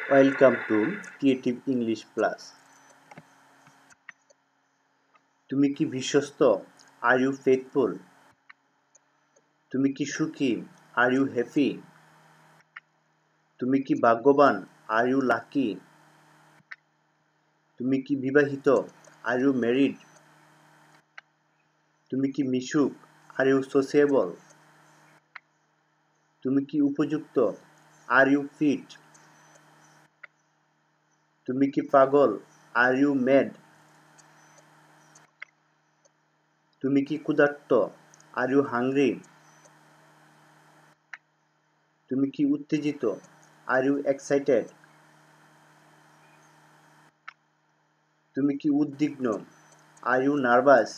Welcome to Creative English Plus. তুমি কি বিশ্বস্ত? Are you faithful? তুমি কি সুখী? Are you happy? তুমি কি ভাগ্যবান? Are you lucky? তুমি কি বিবাহিত? Are you married? তুমি কি মিশুক? Are you sociable? তুমি কি উপযুক্ত? Are you fit? তুমি কি পাগল? Are you mad? তুমি কি ক্ষুধার্ত? Are you hungry? তুমি কি উত্তেজিত? Are you excited? তুমি কি উদ্বিগ্ন? Are you nervous?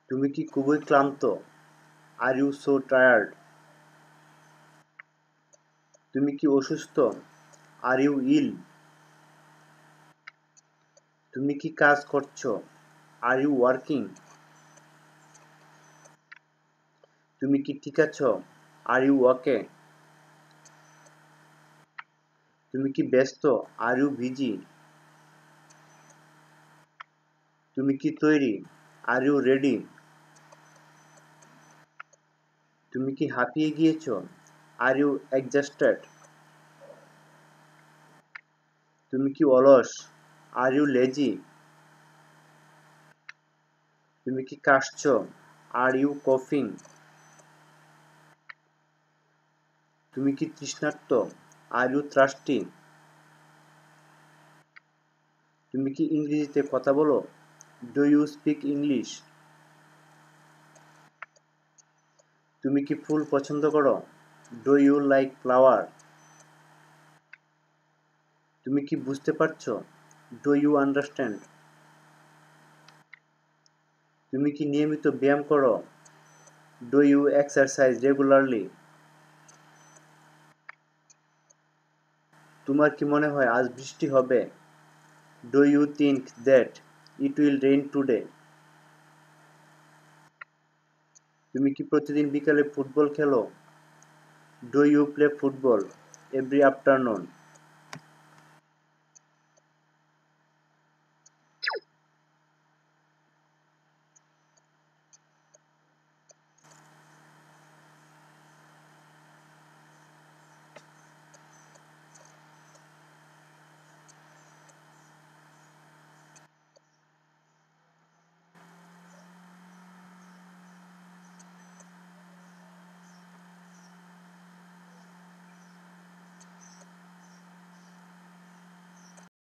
তুমি কি খুবই ক্লান্ত? Are you so tired? তুমি কি অসুস্থ? Are you ill? তুমি কি কাজ করছো? Are you working? তুমি কি ঠিক আছো? Are you okay? তুমি কি ব্যস্ত? Are you busy? তুমি কি তৈরি? Are you ready? তুমি কি হাঁপিয়ে গিয়েছো? Are you exhausted? তুমি কি অলস? Are you lazy? তুমি কি কাশছো? Are you coughing? তুমি কি তৃষ্ণার্ত? Are you thirsty? তুমি কি ইংরেজিতে কথা বলো? Do you speak English? তুমি কি ফুল পছন্দ করো? Do you like flower? তুমি কি বুঝতে পারছো? Do you understand? তুমি কি নিয়মিত ব্যায়াম করো? Do you exercise regularly? তোমার কি মনে হয় আজ বৃষ্টি হবে? Do you think that it will rain today? তুমি কি প্রতিদিন বিকালে ফুটবল খেলো? Do you play football every afternoon?